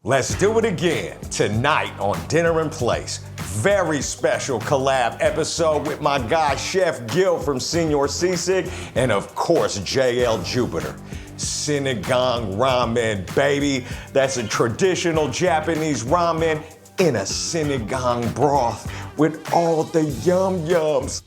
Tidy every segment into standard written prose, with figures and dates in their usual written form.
Let's do it again tonight on Dinner in Place. Very special collab episode with my guy Chef Gil from Señor Sisig and of course JL Jupiter. Sinigang Ramen, baby. That's a traditional Japanese ramen in a sinigang broth with all the yum-yums.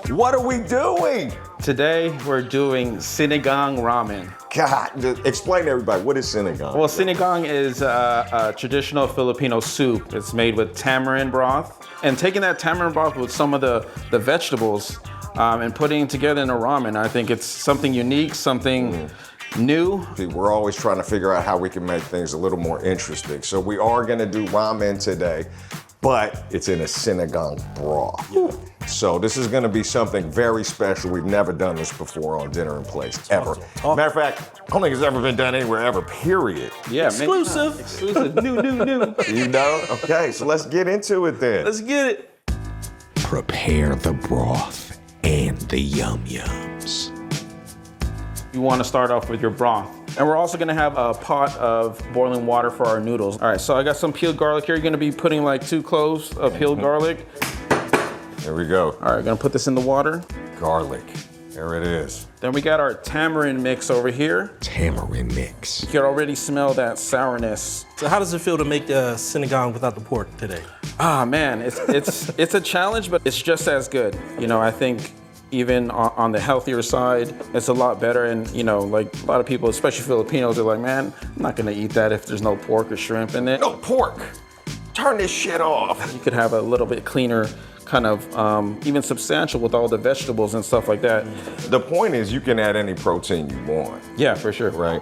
What are we doing? Today, we're doing Sinigang Ramen. God, explain to everybody, what is sinigang? Well, sinigang is a traditional Filipino soup. It's made with tamarind broth. And taking that tamarind broth with some of the vegetables and putting it together in a ramen, I think it's something unique, something new. We're always trying to figure out how we can make things a little more interesting. So we are gonna do ramen today, but it's in a sinigang broth. Yeah. So this is gonna be something very special. We've never done this before on Dinner in Place, ever. Awesome. Matter of fact, I don't think it's ever been done anywhere ever, period. Yeah, Exclusive. Exclusive, new. You know? Okay, so let's get into it then. Let's get it. Prepare the broth and the yum-yums. You wanna start off with your broth. And we're also gonna have a pot of boiling water for our noodles. All right, so I got some peeled garlic here. You're gonna be putting like 2 cloves of peeled garlic. There we go. All right, gonna put this in the water. Garlic, there it is. Then we got our tamarind mix over here. Tamarind mix. You can already smell that sourness. So how does it feel to make sinigang without the pork today? Ah, man, it's a challenge, but it's just as good. You know, I think even on the healthier side, it's a lot better. And you know, like a lot of people, especially Filipinos, are like, man, I'm not gonna eat that if there's no pork or shrimp in it. No pork. Turn this shit off. You could have a little bit cleaner, kind of even substantial with all the vegetables and stuff like that. The point is you can add any protein you want. Yeah, for sure. Right.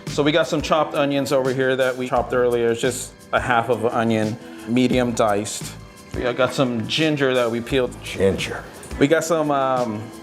So we got some chopped onions over here that we chopped earlier. It's just a half of an onion, medium diced. We got some ginger that we peeled. Ginger. We got some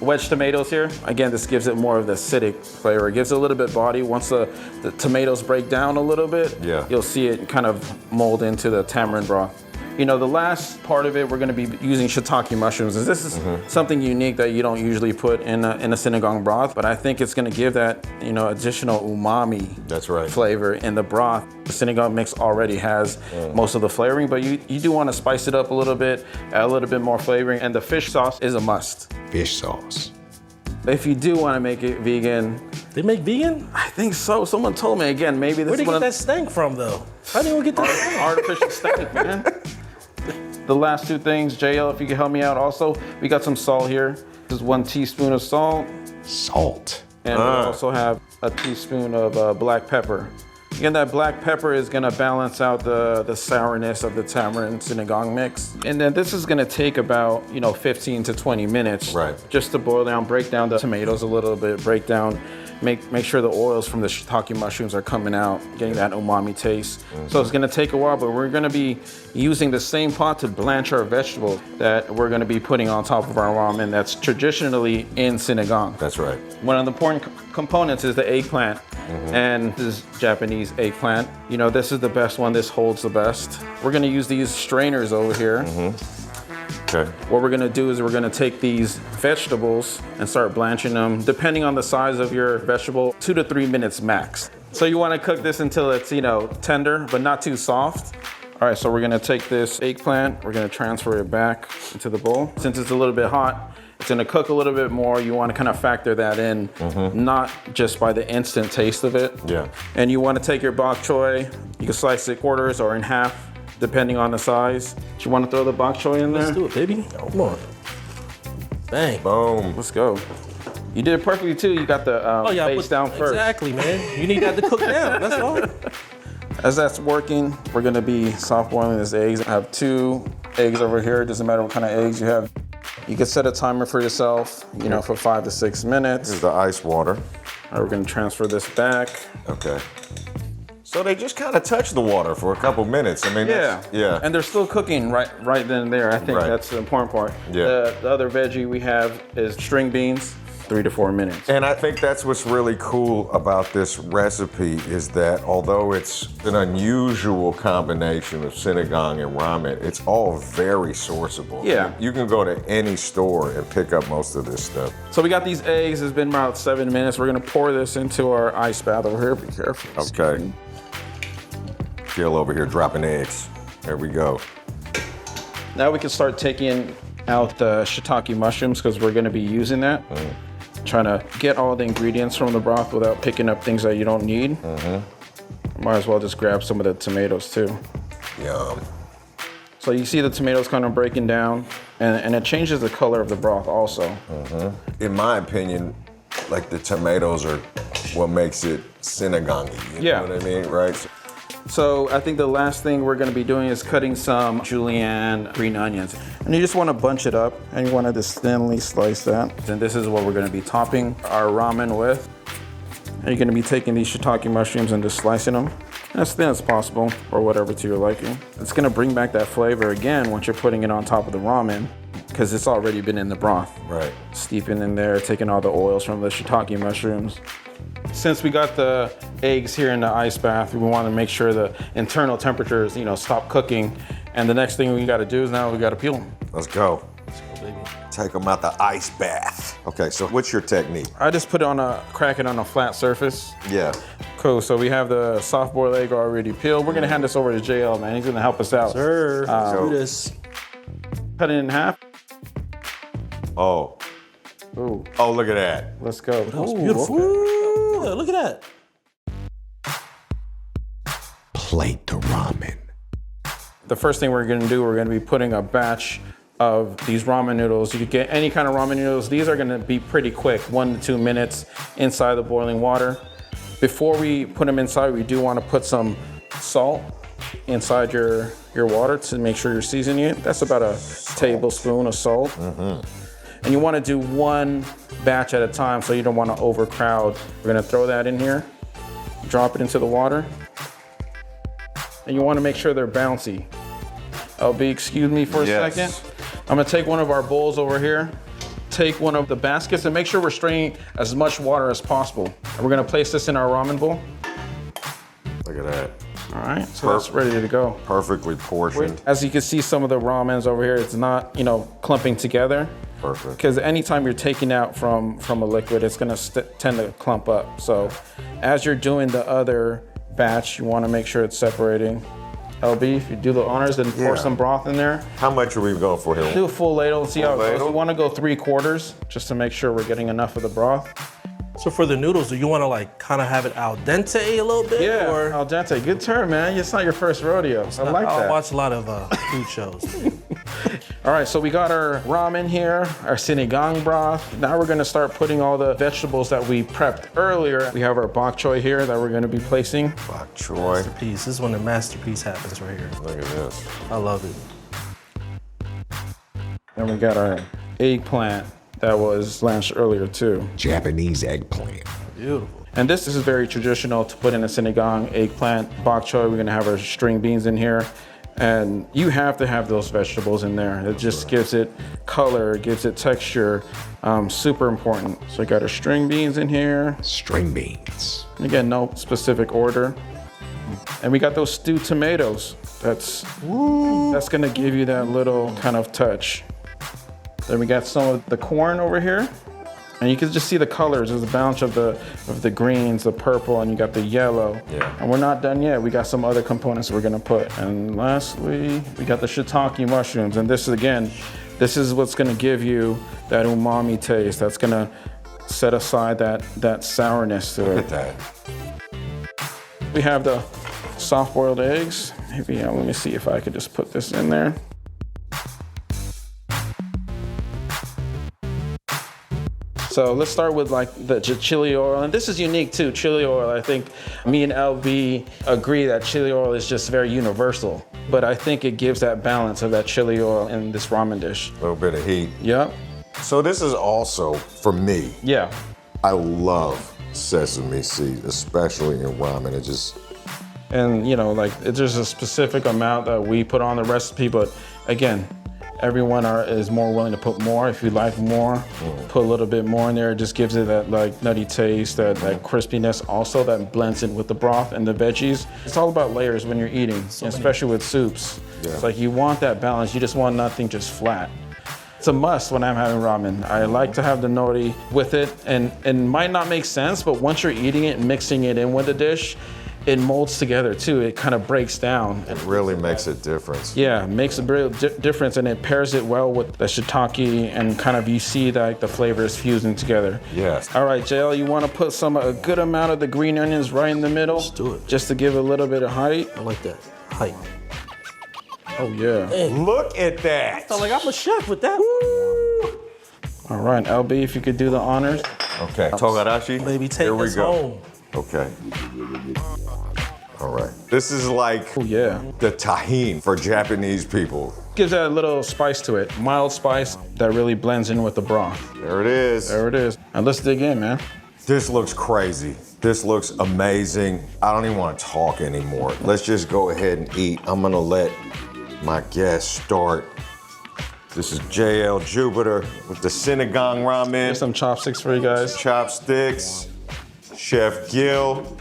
wedge tomatoes here. Again, this gives it more of the acidic flavor. It gives it a little bit body. Once the tomatoes break down a little bit, you'll see it kind of mold into the tamarind broth. You know, the last part of it, we're gonna be using shiitake mushrooms. And this is something unique that you don't usually put in a sinigang broth, but I think it's gonna give that, you know, additional umami flavor in the broth. The sinigang mix already has most of the flavoring, but you do wanna spice it up a little bit, add a little bit more flavoring, and the fish sauce is a must. Fish sauce. If you do wanna make it vegan. They make vegan? I think so. Someone told me again, maybe this Where'd is they get that stank from though? How do you get that? Artificial stank, man. The last 2 things, JL, if you could help me out also, we got some salt here. This is 1 teaspoon of salt. Salt. And we also have a teaspoon of black pepper. Again, that black pepper is gonna balance out the sourness of the tamarind sinigang mix. And then this is gonna take about, 15 to 20 minutes. Right. Just to boil down, break down the tomatoes a little bit, make sure the oils from the shiitake mushrooms are coming out, getting that umami taste. So it's gonna take a while, but we're gonna be using the same pot to blanch our vegetables that we're gonna be putting on top of our ramen that's traditionally in sinigang. That's right. One of the important components is the eggplant. And this is Japanese eggplant. You know, this is the best one, this holds the best. We're gonna use these strainers over here. Okay. What we're gonna do is we're gonna take these vegetables and start blanching them, depending on the size of your vegetable, 2 to 3 minutes max. So you wanna cook this until it's, tender, but not too soft. All right, so we're gonna take this eggplant, we're gonna transfer it back into the bowl. Since it's a little bit hot, it's gonna cook a little bit more. You wanna kind of factor that in, not just by the instant taste of it. Yeah. And you wanna take your bok choy, you can slice it quarters or in half, depending on the size. Do you wanna throw the bok choy in there? Let's do it, baby. Come on. Bang. Boom. Let's go. You did it perfectly too. You got the base down first. Exactly, man. You need that to cook down, that's all. As that's working, we're gonna be soft boiling these eggs. I have 2 eggs over here. It doesn't matter what kind of eggs you have. You can set a timer for yourself, for 5 to 6 minutes. This is the ice water. All right, we're gonna transfer this back. Okay. So they just kind of touch the water for a couple minutes. I mean, yeah. And they're still cooking right then and there. I think that's the important part. Yeah. The other veggie we have is string beans. 3 to 4 minutes. And I think that's what's really cool about this recipe is that although it's an unusual combination of sinigang and ramen, it's all very sourceable. Yeah. You can go to any store and pick up most of this stuff. So we got these eggs. It's been about 7 minutes. We're gonna pour this into our ice bath over here. Be careful. Okay. Gil over here dropping eggs. There we go. Now we can start taking out the shiitake mushrooms because we're gonna be using that. Trying to get all the ingredients from the broth without picking up things that you don't need. Might as well just grab some of the tomatoes too. Yum. So you see the tomatoes kind of breaking down and it changes the color of the broth also. In my opinion, like the tomatoes are what makes it sinigang-y. You know what I mean, right? So I think the last thing we're gonna be doing is cutting some julienne green onions. And you just wanna bunch it up and you wanna just thinly slice that. And this is what we're gonna be topping our ramen with. And you're gonna be taking these shiitake mushrooms and just slicing them as thin as possible or whatever to your liking. It's gonna bring back that flavor again once you're putting it on top of the ramen because it's already been in the broth. Right. Steeping in there, taking all the oils from the shiitake mushrooms. Since we got the eggs here in the ice bath, we want to make sure the internal temperatures, stop cooking. And the next thing we got to do is now we got to peel them. Let's go. Take them out the ice bath. Okay, so what's your technique? I just crack it on a flat surface. Yeah. Cool, so we have the soft boiled egg already peeled. We're gonna hand this over to JL, man. He's gonna help us out. Sir, let's do this. Cut it in half. Oh. Ooh. Oh, look at that. Let's go. That was beautiful. Ooh, look at that. Plate the ramen. The first thing we're gonna do, we're gonna be putting a batch of these ramen noodles. You could get any kind of ramen noodles. These are gonna be pretty quick, 1 to 2 minutes inside the boiling water. Before we put them inside, we do wanna put some salt inside your water to make sure you're seasoning it. That's about a tablespoon of salt. And you wanna do one batch at a time so you don't wanna overcrowd. We're gonna throw that in here, drop it into the water. And you wanna make sure they're bouncy. LB, excuse me for a second. I'm gonna take one of our bowls over here, take one of the baskets and make sure we're straining as much water as possible. And we're gonna place this in our ramen bowl. Look at that. All right, so that's ready to go. Perfectly portioned. As you can see, some of the ramens over here, it's not, clumping together. Perfect. Because anytime you're taking out from a liquid, it's gonna tend to clump up. So as you're doing the other batch, you wanna make sure it's separating. LB, if you do the honors, then pour some broth in there. How much are we going for here? Do a full ladle and see how it goes. We wanna go 3/4 just to make sure we're getting enough of the broth. So for the noodles, do you want to kind of have it al dente a little bit? Yeah, or? al dente. Good term, man. It's not your first rodeo. I like that. I watch a lot of food shows. All right, so we got our ramen here, our sinigang broth. Now we're gonna start putting all the vegetables that we prepped earlier. We have our bok choy here that we're gonna be placing. Bok choy. Masterpiece. This is when the masterpiece happens right here. Look at this. I love it. And we got our eggplant that was blanched earlier too. Japanese eggplant. Beautiful. And this is very traditional to put in a sinigang, eggplant, bok choy. We're gonna have our string beans in here. And you have to have those vegetables in there. It just gives it color, gives it texture, super important. So we got our string beans in here. String beans. Again, no specific order. And we got those stewed tomatoes. That's gonna give you that little kind of touch. Then we got some of the corn over here. And you can just see the colors. There's a balance of the greens, the purple, and you got the yellow. Yeah. And we're not done yet. We got some other components we're gonna put. And lastly, we got the shiitake mushrooms. And this is what's gonna give you that umami taste. That's gonna set aside that sourness to it. Look at that. We have the soft-boiled eggs. Maybe, let me see if I could just put this in there. So let's start with the chili oil. And this is unique too, chili oil. I think me and LB agree that chili oil is just very universal. But I think it gives that balance of that chili oil in this ramen dish. A little bit of heat. Yep. So this is also, for me, Yeah. I love sesame seeds, especially in ramen. It just... And there's a specific amount that we put on the recipe, but again, Everyone is more willing to put more. If you like more, put a little bit more in there. It just gives it that like nutty taste, that crispiness also that blends in with the broth and the veggies. It's all about layers when you're eating, especially with soups. Yeah. It's like you want that balance. You just want nothing just flat. It's a must when I'm having ramen. I like to have the nori with it, and it might not make sense, but once you're eating it and mixing it in with the dish, it molds together too. It kind of breaks down. It really makes a difference. Yeah, it makes a real difference, and it pairs it well with the shiitake, and kind of you see that the flavors fusing together. Yes. All right, JL, you want to put a good amount of the green onions right in the middle? Let's do it. Just to give a little bit of height. I like that. Height. Oh, yeah. Man. Look at that. I felt like I'm a chef with that. Woo. All right, LB, if you could do the honors. Okay. Togarashi. Baby, take this home. Okay. All right. This is like the tahini for Japanese people. Gives that a little spice to it. Mild spice that really blends in with the broth. There it is. There it is. And let's dig in, man. This looks crazy. This looks amazing. I don't even want to talk anymore. Let's just go ahead and eat. I'm gonna let my guest start. This is JL Jupiter with the Sinigang Ramen. Here's some chopsticks for you guys. Chopsticks. Chef Gil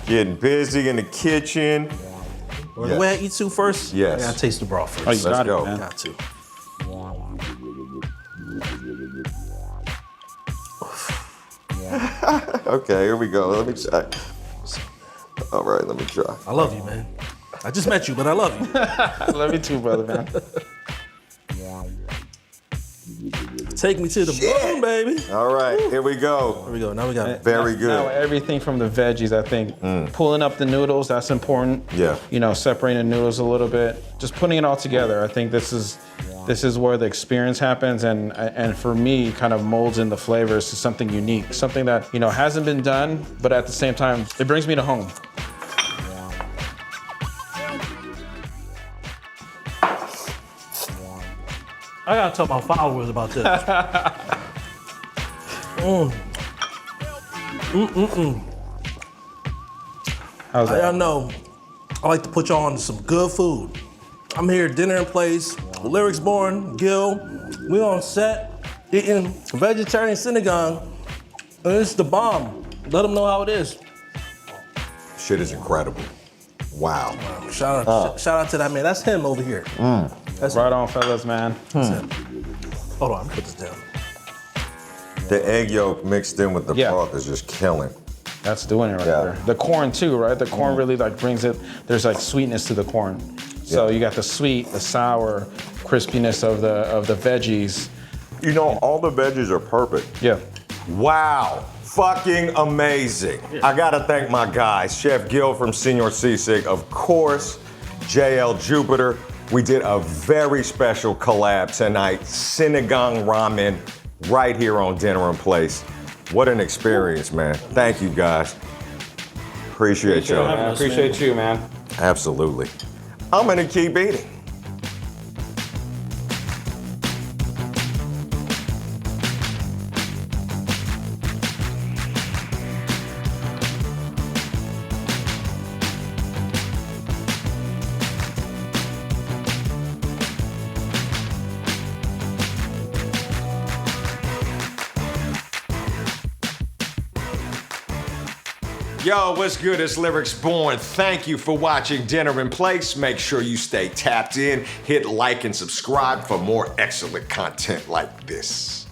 getting busy in the kitchen. Well, the way I eat soup first, yes. I gotta taste the broth first. Oh, you Let's got go. it, man. Got to. Okay, here we go. Let me try. All right, let me try. I love you, man. I just met you, but I love you. I love you too, brother, man. Take me to the moon, baby. All right, here we go. Here we go. Now we got it. Very good. Now everything from the veggies, I think. Pulling up the noodles, that's important. Yeah. You know, separating the noodles a little bit. Just putting it all together. I think this is where the experience happens, and for me, kind of molds in the flavors to something unique, something that, you know, hasn't been done, but at the same time, it brings me to home. I gotta tell my followers about this. How's that? Y'all know, I like to put y'all on to some good food. I'm here, dinner in place, lyrics born, Gil. We on set, eating vegetarian sinigang, and it's the bomb. Let them know how it is. Shit is incredible. Wow. Shout out to that man. That's him over here. That's Right on, fellas, man. That's him. Hold on, let me put this down. The egg yolk mixed in with the broth is just killing. That's doing it right there. The corn too, right? The corn really like brings it, there's like sweetness to the corn. So you got the sweet, the sour, crispiness of the veggies. You know, all the veggies are perfect. Yeah. Wow. Fucking amazing. I gotta thank my guys, Chef Gil from Señor Sisig, of course, JL Jupiter. We did a very special collab tonight, Sinigang Ramen, right here on Dinner and Place. What an experience, man. Thank you, guys. Appreciate y'all. I appreciate you, man. Absolutely. I'm gonna keep eating. Yo, what's good? It's Lyrics Born. Thank you for watching Dinner in Place. Make sure you stay tapped in, hit like and subscribe for more excellent content like this.